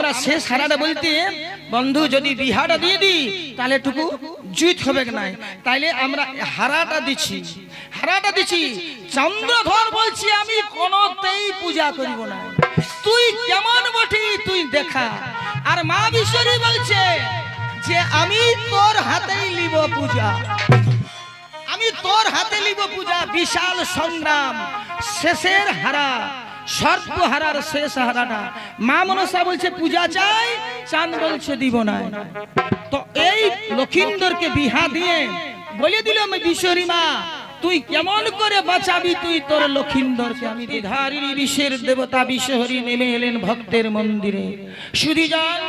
আমরা শেষ হারাটা বলতে বন্ধু যদি বিহাটা দিয়ে দিই তাহলে টুকু জুত হবে না, তাইলে আমরা হারাটা দিচ্ছি। চন্দ্রধর বলছি আমি কোনতেই পূজা করিব না, তুই কেমন বটি তুই দেখা। আর মা বিশ্বরী বলছে যে আমি তোর হাতেই লিব পূজা, আমি তোর হাতে লিব পূজা। বিশাল সংগ্রাম, শেষের হারা, সর্বহারার শেষ হারাটা। মা মনসা বলছে পূজা চাই, চাঁদ বলছে দিব না। তো এই লক্ষিন্দরকে বিহা দিয়ে বলে দিল আমি বিশ্বরী মা তুই কেমন করে বাঁচাবি তুই তোর লক্ষিন্দরকে। আমি ধারিণী বিশ্বের দেবতা বিশ্বহরি নেমে এলেন ভক্তের মন্দিরে। সুধীজন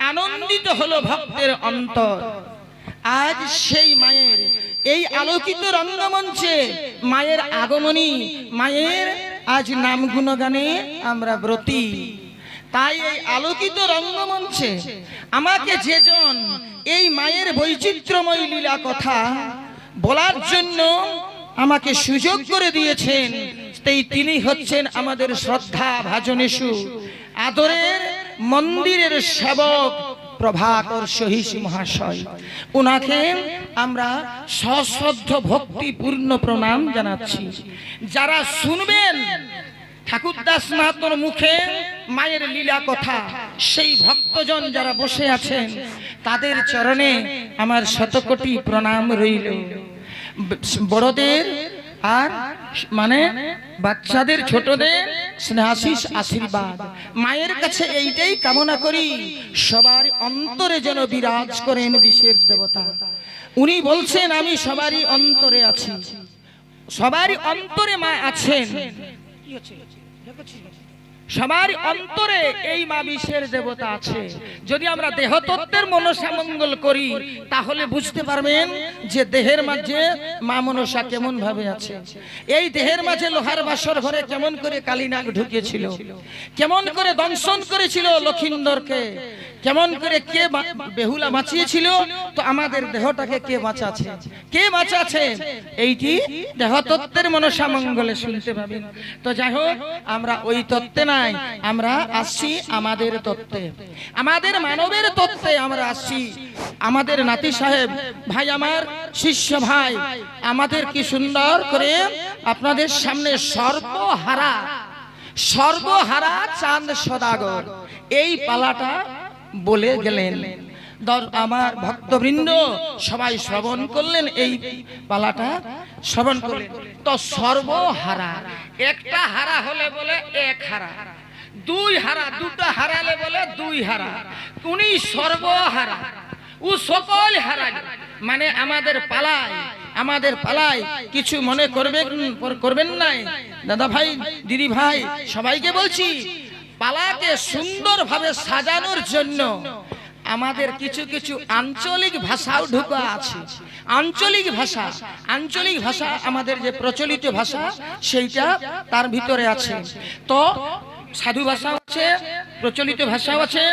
আনন্দিত হলো ভক্তের অন্তর। আজ সেই মায়ের এই আলোকিত রঙ্গমঞ্চে মায়ের আগমনী, মায়ের আজ নাম গুণগানে আমরা ব্রতী। তাই এই আলোকিত রঙ্গমঞ্চে আমাকে যেজন এই মায়ের বৈচিত্র্যময় লীলা কথা বলার জন্য আমাকে সুযোগ করে দিয়েছেন, তিনি হচ্ছেন আমাদের শ্রদ্ধা ভাজনেশু আদরের মন্দিরের সেবক প্রভাকর সহিস মহাশয়। উনাকে আমরা সশ্রদ্ধ ভক্তিপূর্ণ প্রণাম জানাচ্ছি। যারা শুনবেন ঠাকুরদাস মাহাতোর মুখে মায়ের লীলা কথা, সেই ভক্তজন যারা বসে আছেন তাদের চরণে আমার শতকোটি প্রণাম রইল। বড়দের আর মানে বাচ্চাদের ছোটদের স্নেহাশিস আশীর্বাদ মায়ের কাছে এইটাই কামনা করি, সবার অন্তরে যেন বিরাজ করেন বিশ্বের দেবতা। উনি বলছেন আমি সবারই অন্তরে আছি, সবারই অন্তরে মা আছেন। সবার অন্তরে এই মা বিশ্বের দেবতা আছে। যদি আমরা দেহতত্ত্বের মনসা মঙ্গল করি তাহলে বুঝতে পারবেন যে দেহের মাঝে মা মনসা কেমন ভাবে আছে। এই দেহের মাঝে লোহার বাসর ঘরে কেমন করে কালীনাগ ঢুকেছিল, কেমন করে দংশন করেছিল লক্ষিন্দরকে, কেমন করে কে বেহুলা বাঁচিয়েছিল। তো আমাদের দেহটাকে কে বাঁচাছে, কে বাঁচাছে, এইটি দেহতত্ত্বের মনসা মঙ্গলে শুনতে পাবেন। তো যাই হোক আমরা ওই তত্ত্বে নাই, আমরা আসছি আমাদের তত্ত্বে, আমাদের মানবের তত্ত্বে আমরা আসছি। আমাদের নাতি সাহেব ভাই, আমার শিষ্য ভাই আমাদের কি সুন্দর করে আপনাদের সামনে সর্বহারা, সর্বহারা চাঁদ সদাগর এই পালাটা বলে গেলেন। আমার ভক্তবৃন্দ সবাই শ্রবণ করলেন, এই পালাটা শ্রবণ করলেন। তো সর্বহারা, একটা হারা হলে বলে এক হারা, দুই হারা, দুটা হারালে বলে দুই হারা। উনি সর্বহারা, ও সকল হারা। মানে আমাদের পালায়, আমাদের পালায় কিছু মনে করবেন নাই দাদা ভাই, দিদি ভাই, সবাইকে বলছি পালাকে সুন্দরভাবে সাজানোর জন্য আমাদের কিছু কিছু আঞ্চলিক ভাষাও ঢোকা আছে। আঞ্চলিক ভাষা, আঞ্চলিক ভাষা আমাদের যে প্রচলিত ভাষা সেইটা তার ভিতরে আছে। তো সাধু ভাষা আছে, প্রচলিত ভাষাও আছে,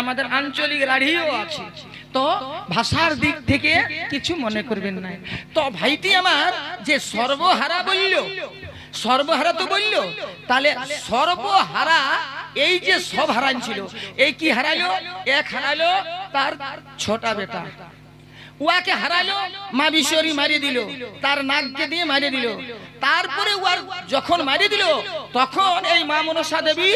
আমাদের আঞ্চলিক রাঢ়িও আছে। তো ভাষার দিক থেকে কিছু মনে করবেন না। তো ভাইটি আমার যে সর্বহারা বলল, সর্বহারা তো বলল, তাহলে সর্বহারা এই যে সব হারাইছিল, এই কি হারাইলো? এক হারাইলো তার ছোটা বেটা, উয়াকে হারাইলো মা বিশ্বরী মারিয়ে দিল, তার নাককে দিয়ে মারিয়ে দিল। তারপরে উয়ার যখন মারিয়ে দিল তখন এই মা মনসা দেবী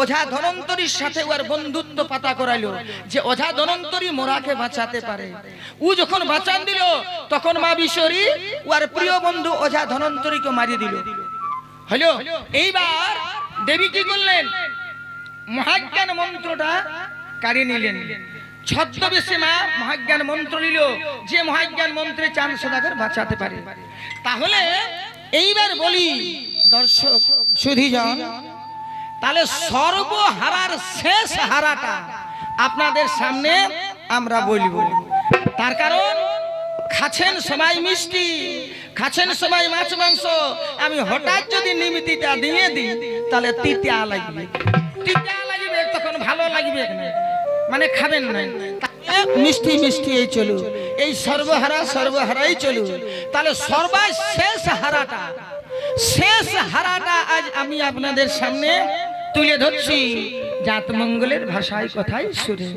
ওঝা ধনন্তরীর সাথে উয়ার বন্ধুত্ব পাতা করাইলো যে ওঝা ধনন্তরী মোরাকে বাঁচাতে পারে। ও যখন বাঁচান দিল তখন মা বিশ্বরী উয়ার প্রিয় বন্ধু ওঝা ধনন্তরীকে মারিয়ে দিল। হলো এইবার দেবী কি করলেন? মহাজ্ঞান মন্ত্রটা কারিয়ে নিলেন। ছদ্মবেশে মা মহাজ্ঞান মন্ত্র নিল, যে মহাজ্ঞান মন্ত্রে চাঁদ সদাগর বাঁচাতে পারে। তাহলে এইবার বলি দর্শক সুধীজন, তাহলে সর্বহারার শেষ হারাটা আপনাদের সামনে আমরা বলব। তার কারণ খাচ্ছেন সবাই মিষ্টি, খাচ্ছেন সবাই মাছ মাংস, আমি হঠাৎ যদি নিমিতিটা দিয়ে দিই তাহলে তিতা লাগবে, তিতা লাগবে, তখন ভালো লাগবে না, মানে খাবেন না। মিষ্টি মিষ্টি এই চলু, এই সর্বহারা সর্বহারাই চলু। তাহলে সর্বশেষ হারাটা, শেষ হারাটা আজ আমি আপনাদের সামনে তুলে ধরছি জাত মঙ্গলের ভাষায় কথাই সুরে।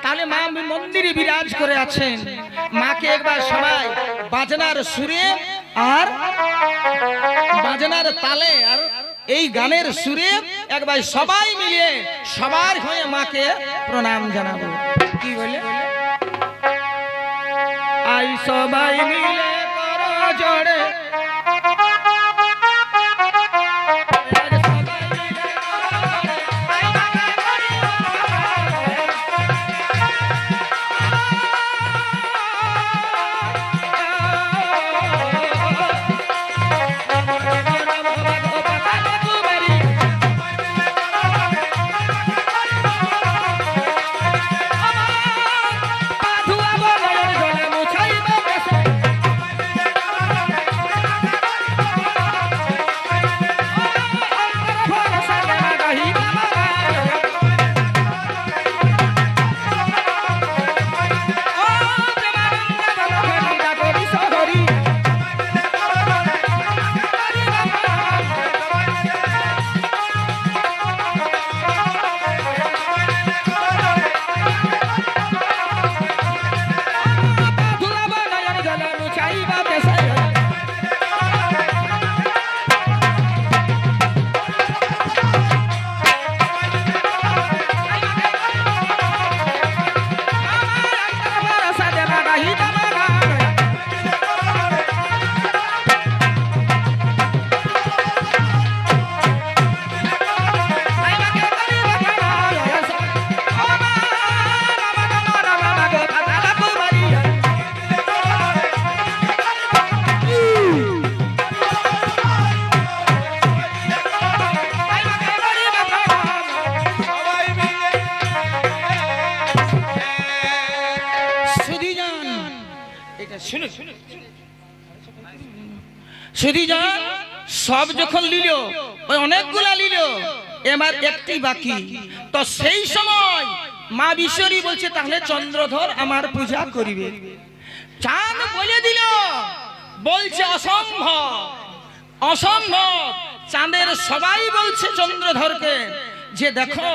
তাহলে মা মন্দিরে বিরাজ করে আছেন। মাকে একবার সবাই বাজনার সুরে আর বাজনার তালে আর এই গানের সুরে একবার সবাই মিলে সবার হয়ে মাকে প্রণাম জানাবো। কি বলে? আই সবাই মিলে করো জোরে, সুধীজন সব যখন লিল, ওই অনেকগুলা লিল, এবার একটি বাকি। তো সেই সময় মা বিশ্বরী বলছে তাহলে চন্দ্রধর আমার পূজা করিবে। চাঁদ বলে দিল, বলছে অসম্ভব অসম্ভব। চাঁদের সবাই বলছে চন্দ্রধরকে যে দেখো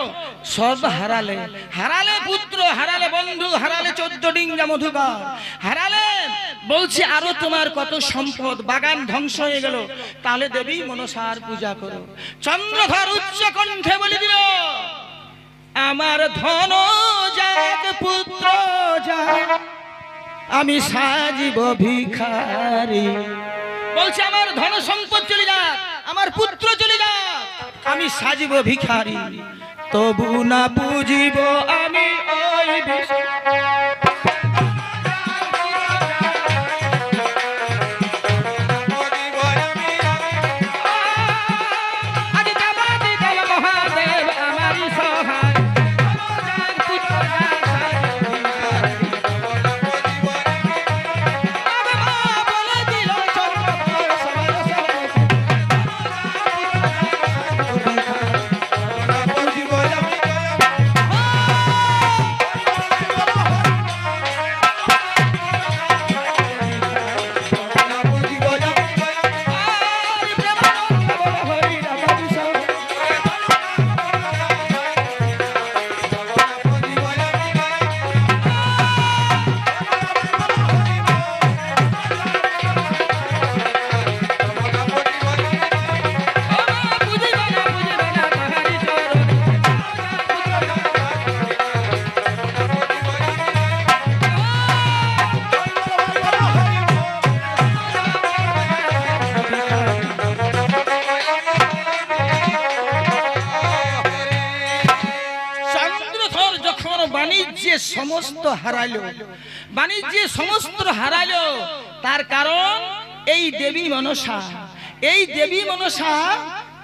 সব হারালে, হারালে পুত্র, হারালে বন্ধু, হারালে 14 ডিঙ্গা মধুকর, হারালে বলছে আরো তোমার কত সম্পদ, বাগান ধ্বংস হয়ে গেল, তাহলে দেবী মনসার পূজা করো। চন্দ্রধর উচ্চ কণ্ঠে বলে দিল আমার ধন যাক পুত্র যাক আমি সাজিব ভিখারি। বলছে আমার ধন সম্পদ চলে যাক, আমার পুত্র চলে যাক, আমি সাজিব ভিখারি, তবু না বুঝিব আমি ওই বিষয়। সমস্ত হারাইলো, বাণিজ্যে সমস্ত হারাইলো, তার কারণ এই দেবী মনসা। এই দেবী মনসা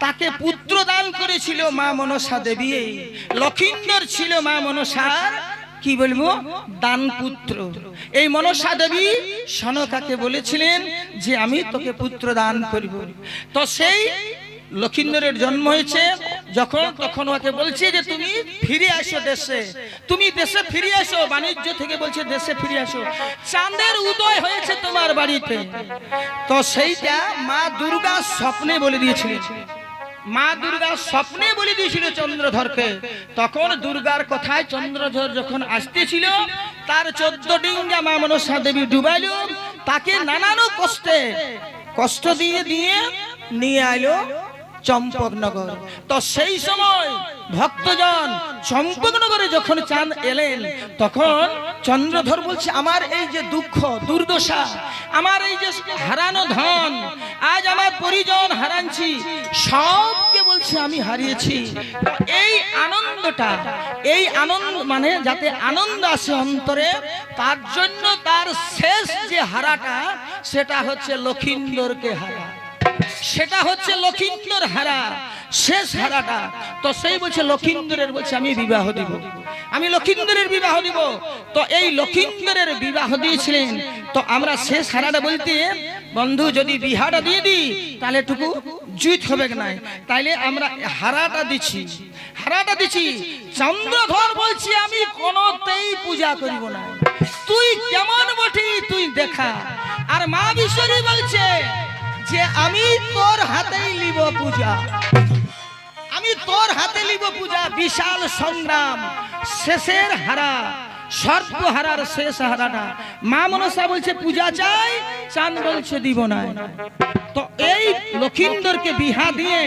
তাকে পুত্র দান করেছিল মা মনসা দেবী। লক্ষিন্দর ছিল মা মনসার কি বলবো দান পুত্র। এই মনসা দেবী সনকাকে বলেছিলেন যে আমি তোকে পুত্র দান করিব। তো সেই লক্ষিন্দরের জন্ম হয়েছে যখন, তখন ওকে বলছে যে তুমি ফিরে আসো দেশে, তুমি দেশে ফিরে আসো, বাণিজ্য থেকে বলছে দেশে ফিরে আসো, চাঁদের উদয় হয়েছে তোমার বাড়িতে। তো সেইটা মা দুর্গা স্বপ্নে বলে দিয়েছিলেন। মা দুর্গা স্বপ্নে বলে দিয়েছিল চন্দ্রধরকে। তখন দুর্গার কথায় চন্দ্রধর যখন আসতেছিল, তার 14 ডিঙ্গা মা মনসা দেবী ডুবাইল, তাকে নানান কষ্ট দিয়ে নিয়ে আইলো চম্পকনগর। তো সেই সময় ভক্তজন চম্পকনগরে যখন চাঁদ এলেন, তখন চন্দ্রধর বলছে, আমার এই যে দুঃখ দুর্দশা, আমার এই যে হারানো ধন, আজ আমার পরিজন হারাচ্ছি, সবকে বলছে আমি হারিয়েছি। এই আনন্দটা, এই আনন্দ মানে যাতে আনন্দ আসে অন্তরে, তার জন্য তার শেষ যে হারাটা, সেটা হচ্ছে লক্ষিন্দরকে হারা, সেটা হচ্ছে লক্ষিন্দর হারা, শেষ হারাটা। তো সেই বলছে লক্ষিন্দরের, বলছে আমি বিবাহ দিব, আমি লক্ষিন্দরের বিবাহ দিব। তো এই লক্ষিন্দরের বিবাহ দিয়েছিলেন। তো আমরা শেষ হারাটা বলতে বন্ধু যদি বিহাটা দিয়ে দিই তাহলে টুকু জুত হবে না, তাইলে আমরা হারাটা দিচ্ছি, হারাটা দিচ্ছি। চন্দ্রধর বলছি আমি কোনতেই পূজা করিব না, তুই কেমন বটি তুই দেখা। আর মা বিশ্বরী বলছে যে আমি তোর হাতেই লিব পূজা, আমি তোর হাতে লিব পূজা। বিশাল সংগ্রাম, শেষের হারা, সর্বহারার শেষ হারাটা। মা মনসা বলছে পূজা চাই, চাঁদ বলছে দিব না। তো এই লক্ষিন্দরকে বিহা দিয়ে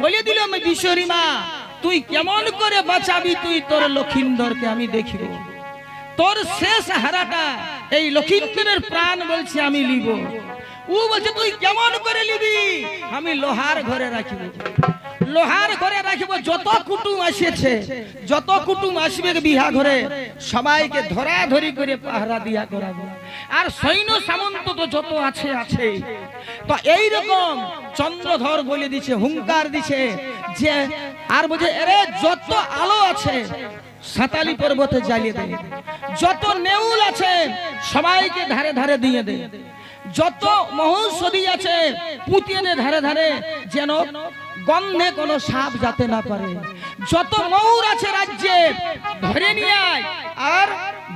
বলে দিল, আমি বিশ্বরী মা তুই কেমন করে বাঁচাবি, তুই তোর লক্ষিন্দরকে আমি দেখিব। তোর শেষ হারাটা এই লক্ষিন্দরের প্রাণ বলছে আমি লিব। ও বলছে তুই কেমন করে লিবি, আমি লোহার ঘরে রাখিব, লোহার ঘরে রাখিব। যত কুটুম আসিছে, যত কুটুম আসবে বিহা ঘরে, সবাইকে ধরাধরি করে পাহারা দিয়া করাবো। আর সৈন্য সামন্ত তো যত আছে আছে। তো এই রকম চন্দ্রধর বলে দিছে, হুঙ্কার দিছে যে, আর বলছে এরে যত আলো আছে সাতালি পর্বতে জ্বালিয়ে দে, যত নেউল আছে সবাইকে ধারে ধারে দিয়ে দে, যত মহৌষধি আছে পুঁতিয়ে দে ধারে ধারে, যেন গন্ধে কোনো সাপ যাতে না পারে। যত ময়ূর আছে রাজ্যে ধরে নিয়ে আয় আর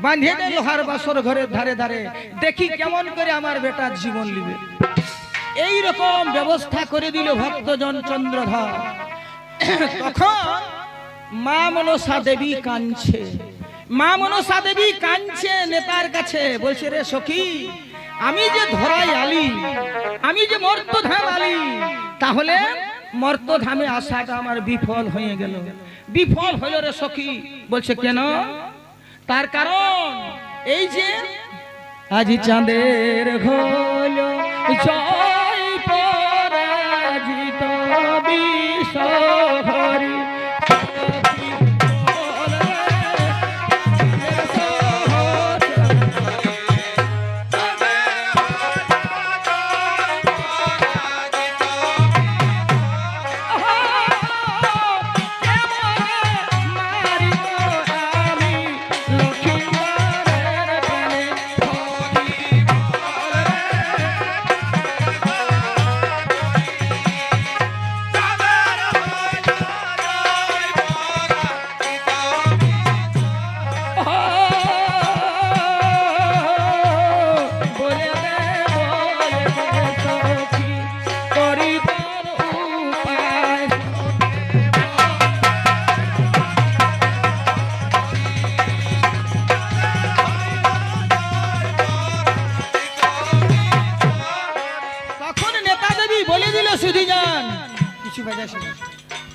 বাঁধিয়ে দে লোহার বাসর ঘরের ধারে ধারে, দেখি কেমন করে আমার বেটার জীবন লিবে। এই রকম ব্যবস্থা করে দিল ভক্তজন চন্দ্রধর। তখন মা মনসা দেবী কাঁদছে, মা মনসা দেবী কাঁদছে নেতার কাছে, বলছে রে সখী আমি যে ধরাই আলি, আমি যে মর্তধাম আলি, তাহলে মর্তধামে আসাটা আমার বিফল হয়ে গেল। বিফল হলো রে সখী। বলছে কেন? তার কারণ এই যে আজ চাঁদের হলো জয় পরাজিত বিশ্বহরি,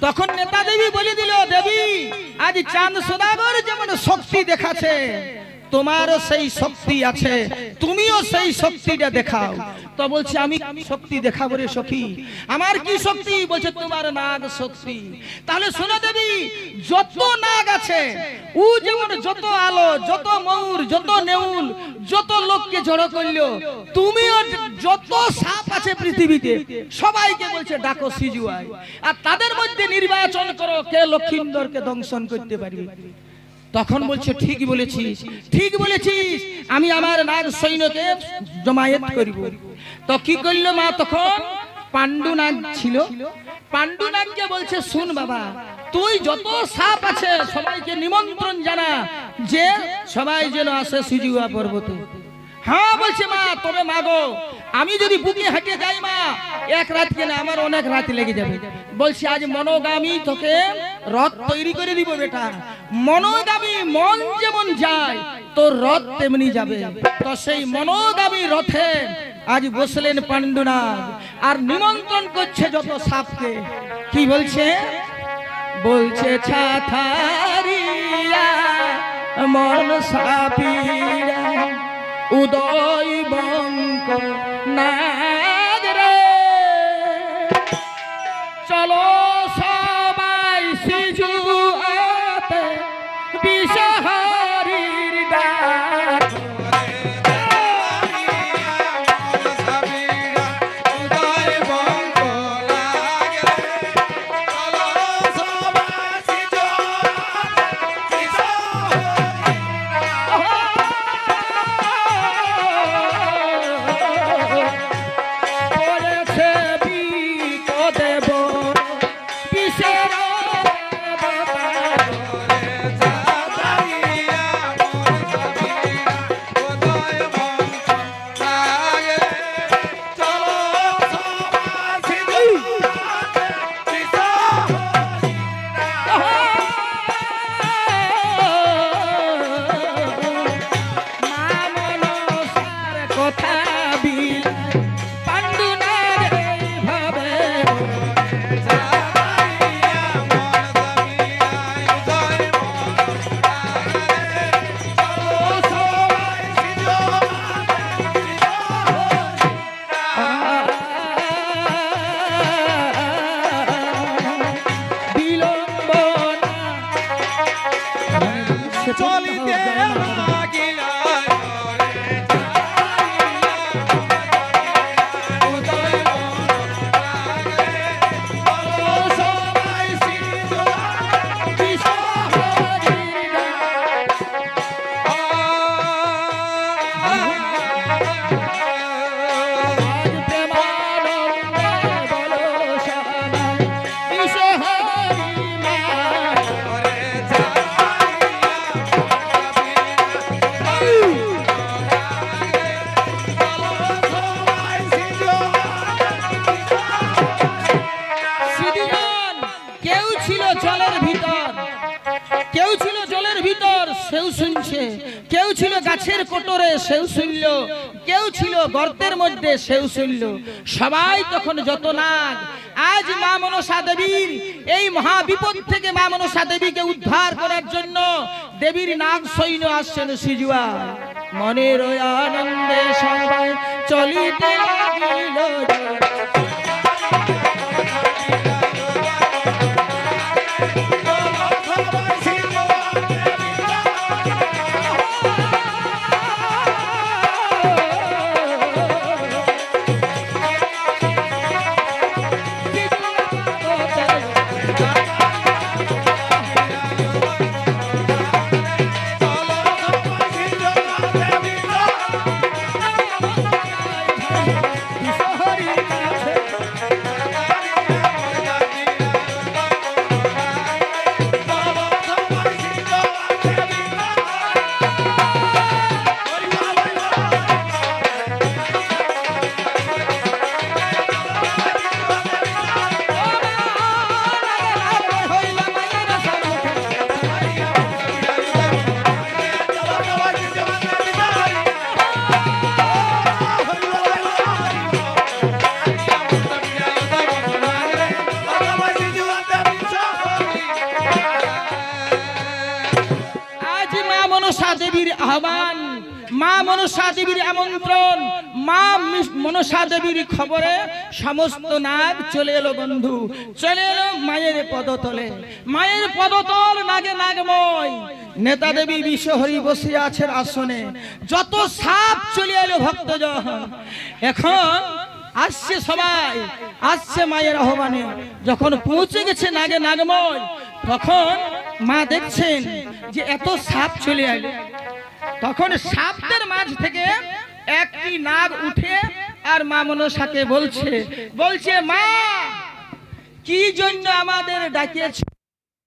তখন নেতা দেবী বলে দিল, দেবী আজ চাঁদ সদাগর যেমন শক্তি দেখাচ্ছে, তোমারও সেই শক্তি আছে, তুমিও সেই শক্তিটা দেখাও। তো বলছে আমি শক্তি দেখাবো রে সখী। আমার কি শক্তি? বলছে তোমার নাগ শক্তি। তাহলে শোনো দেবী, যত নাগ আছে ও যেমন যত আলো, যত ময়ূর, যত নেউল, যত লোককে জড়ো করলো, তুমিও যত সাপ আছে পৃথিবীতে সবাইকে বলছে ডাকো সিজুয়াই, আর তাদের মধ্যে নির্বাচন করো কে লক্ষিন্দরকে দংশন করতে পারবে। তখন বলছে ঠিক বলেছিস, ঠিক বলেছিস, আমি আমার নাগ সৈন্যকে জমায়েত করিব। তো কি করলো মা? তখন পাণ্ডু নাগ ছিল, পাণ্ডু নাগকে বলছে শুন বাবা, তুই যত সাপ আছে সবাইকে নিমন্ত্রণ জানা যে সবাই যেন আসে সিজুয়া পর্বতে। হ্যাঁ বলছে মা, তবে মা গো আমি যদি বুকে হেঁটে যাই মা, এক রাত কেনা আমার অনেক রাত লেগে যাবে। বলছি আজ মনোগামী তোকে রথ তৈরি করে দিব বেটা, মনোগামী মন যেমন যায় তোর রথ তেমনি যাবে। তো সেই মনোগামী রথে আজ বসলেন পাণ্ডুনাথ আর নিমন্ত্রণ করছে যত সাপকে। কি বলছে? বলছে ছাথারিয়া মন সাপিরা উদয় বঙ্ক নাগ রে, চলো সবাই সিজুয়াতে বিষহরির ডাক। কেউ ছিল গাছের কোটরে সেও শুনল, কেউ ছিল গর্তের মধ্যে সেও শুনল। সবাই তখন যত নাগ আজ মা মনসা দেবীর এই মহা বিপদ থেকে মা মনসা দেবীকে উদ্ধার করার জন্য দেবীর নাগ সৈন্য আসছেন সিজুয়া। মনের আনন্দে সবাই চলিতে লাগিল। আহ্বান, মা মনসা দেবীর আমন্ত্রণ, মা মনসা দেবীর খবরে সমস্ত নাগ চলে এলো বন্ধু, চলে এলো মায়ের পদতলে। মায়ের পদতল নাগে নাগময়, নেতা দেবী বিশ্বহরি বসে আছেন আসনে। যত সাপ চলে এলো ভক্তজন। এখন আসছে সবাই, আসছে মায়ের আহ্বানে। যখন পৌঁছে গেছে নাগে নাগময়, তখন মা দেখছেন যে এত সাপ চলে এলো। তখন সাপদের মাঝ থেকে একটি নাগ উঠে আর মা মনসাকে বলছে, মা কি জন্য আমাদের ডাকিয়েছ?